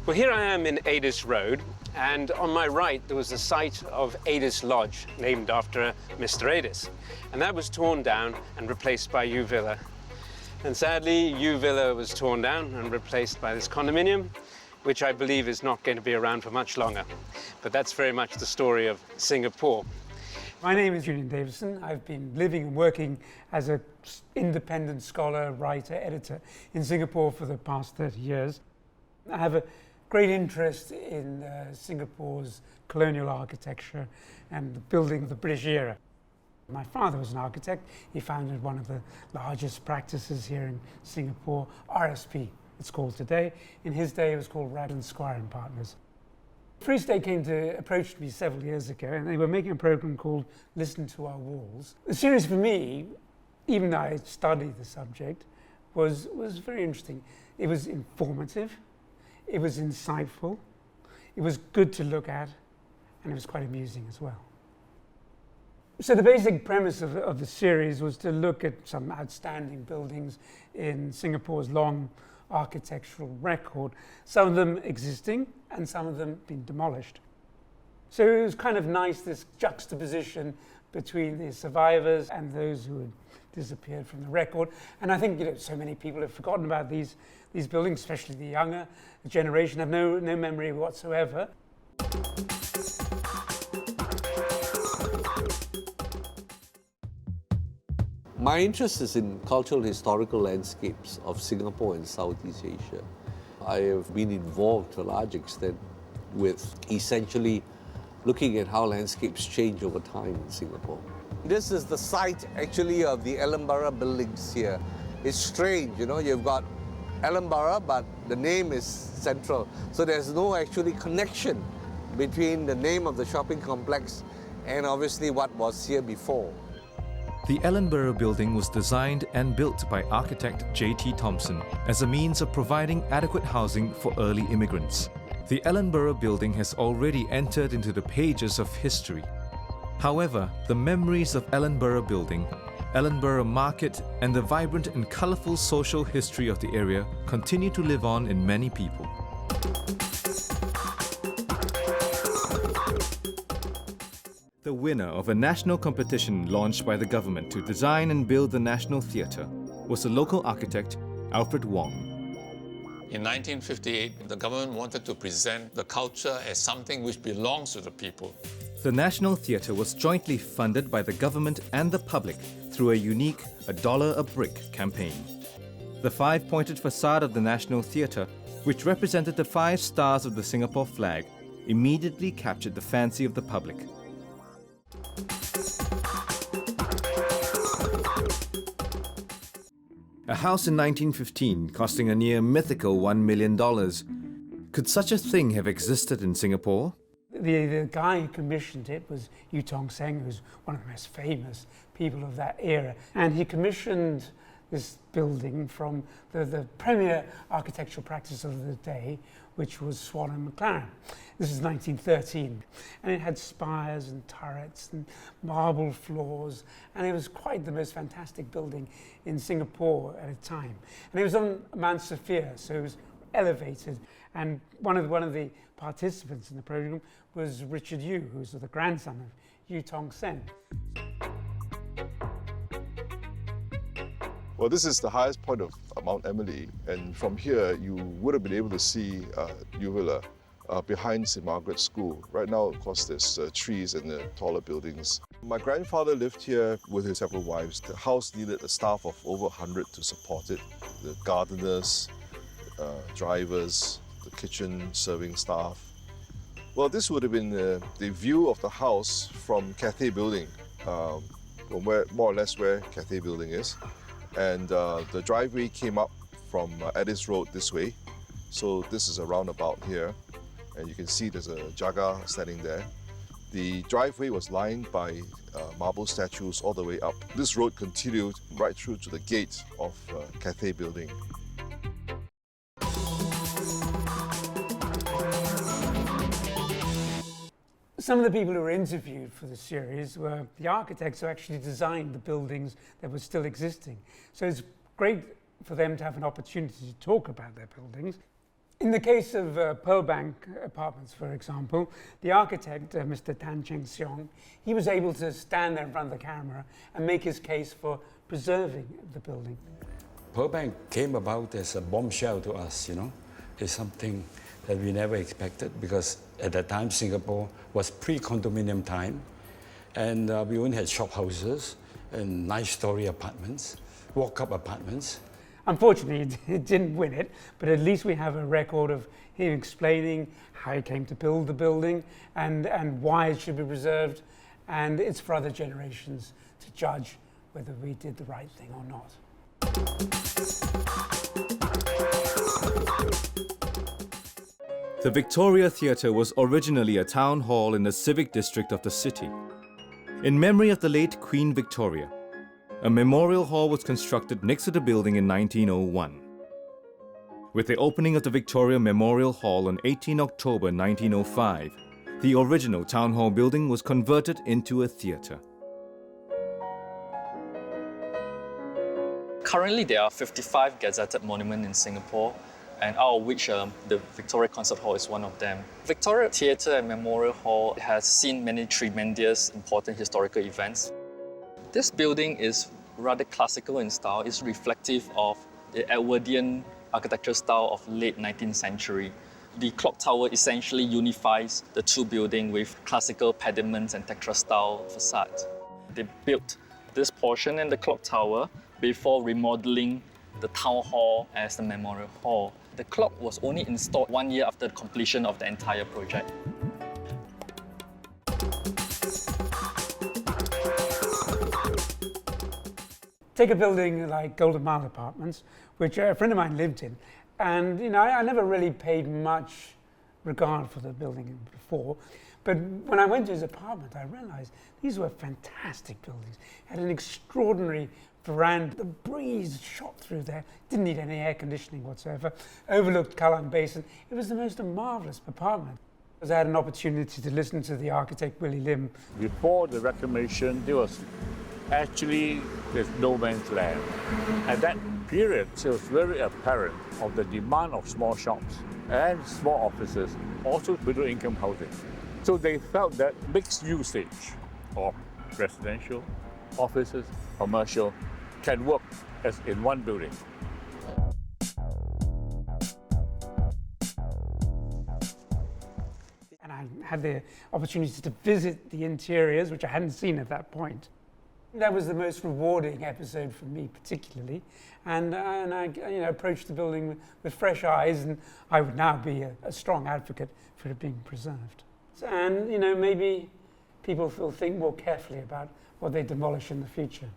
Well, here I am in Adis Road, and on my right there was the site of Adis Lodge, named after Mr. Adis. And that was torn down and replaced by U Villa. And sadly, U Villa was torn down and replaced by this condominium, which I believe is not going to be around for much longer. But that's very much the story of Singapore. My name is Julian Davison. I've been living and working as an independent scholar, writer, editor in Singapore for the past 30 years. I have a great interest in Singapore's colonial architecture and the building of the British era. My father was an architect. He founded one of the largest practices here in Singapore, RSP, it's called today. In his day, it was called Radden Squire and Partners. Freestate approached me several years ago, and they were making a program called Listen to Our Walls. The series for me, even though I studied the subject, was very interesting. It was informative. It was insightful, it was good to look at, and it was quite amusing as well. So the basic premise of the series was to look at some outstanding buildings in Singapore's long architectural record, some of them existing and some of them being demolished. So it was kind of nice, this juxtaposition between the survivors and those who had disappeared from the record. And I think, so many people have forgotten about these buildings, especially the younger generation, have no memory whatsoever. My interest is in cultural and historical landscapes of Singapore and Southeast Asia. I have been involved to a large extent with essentially looking at how landscapes change over time in Singapore. This is the site actually of the Ellenborough buildings here. It's strange, you've got Ellenborough, but the name is central. So there's no actually connection between the name of the shopping complex and obviously what was here before. The Ellenborough building was designed and built by architect J.T. Thompson as a means of providing adequate housing for early immigrants. The Ellenborough building has already entered into the pages of history. However, the memories of Ellenborough building, Ellenborough market, and the vibrant and colourful social history of the area continue to live on in many people. The winner of a national competition launched by the government to design and build the National Theatre was the local architect Alfred Wong. In 1958, the government wanted to present the culture as something which belongs to the people. The National Theatre was jointly funded by the government and the public through a unique $1 a brick campaign. The five-pointed facade of the National Theatre, which represented the 5 stars of the Singapore flag, immediately captured the fancy of the public. A house in 1915 costing a near mythical $1 million. Could such a thing have existed in Singapore? The guy who commissioned it was U Tong Seng, who's one of the most famous people of that era. And he commissioned this building from the premier architectural practice of the day, which was Swan and McLaren. This is 1913. And it had spires and turrets and marble floors. And it was quite the most fantastic building in Singapore at a time. And it was on Mount Sophia, so it was elevated. And one of the participants in the program was Richard Yu, who was the grandson of U Tong Seng. Well, this is the highest point of Mount Emily, and from here you would have been able to see U Villa behind St. Margaret's School. Right now, of course, there's trees and taller buildings. My grandfather lived here with his several wives. The house needed a staff of over 100 to support it. The gardeners, drivers, the kitchen serving staff. Well, this would have been the view of the house from Cathay Building. from where, more or less where Cathay Building is. And the driveway came up from Addis Road this way. So this is a roundabout here. And you can see there's a jaga standing there. The driveway was lined by marble statues all the way up. This road continued right through to the gate of Cathay Building. Some of the people who were interviewed for the series were the architects who actually designed the buildings that were still existing. So it's great for them to have an opportunity to talk about their buildings. In the case of Pearl Bank Apartments, for example, the architect, Mr. Tan Cheng Seong, he was able to stand there in front of the camera and make his case for preserving the building. Pearl Bank came about as a bombshell to us, you know. It's something that we never expected because at that time Singapore was pre-condominium time and we only had shop houses and nice-story apartments, walk-up apartments. Unfortunately, it didn't win it, but at least we have a record of him explaining how he came to build the building and why it should be preserved, and it's for other generations to judge whether we did the right thing or not. The Victoria Theatre was originally a town hall in the civic district of the city. In memory of the late Queen Victoria, a memorial hall was constructed next to the building in 1901. With the opening of the Victoria Memorial Hall on 18 October 1905, the original town hall building was converted into a theatre. Currently, there are 55 gazetted monuments in Singapore, and out of which the Victoria Concert Hall is one of them. Victoria Theatre and Memorial Hall has seen many tremendous important historical events. This building is rather classical in style. It's reflective of the Edwardian architectural style of late 19th century. The clock tower essentially unifies the two buildings with classical pediments and textile facade. They built this portion and the clock tower before remodeling the town hall as the memorial hall. The clock was only installed 1 year after the completion of the entire project. Take a building like Golden Mile Apartments, which a friend of mine lived in, and I never really paid much regard for the building before, but when I went to his apartment, I realized these were fantastic buildings. Had an extraordinary veranda. The breeze shot through there, didn't need any air conditioning whatsoever, overlooked Kallang Basin. It was the most marvelous apartment. I had an opportunity to listen to the architect Willie Lim. Before the reclamation, there was actually there's no man's land. At that period, it was very apparent of the demand of small shops and small offices, also middle income housing. So they felt that mixed usage of residential, offices, commercial can work as in one building. And I had the opportunity to visit the interiors, which I hadn't seen at that point. That was the most rewarding episode for me, particularly. And I approached the building with fresh eyes, and I would now be a strong advocate for it being preserved. And maybe people will think more carefully about what they demolish in the future.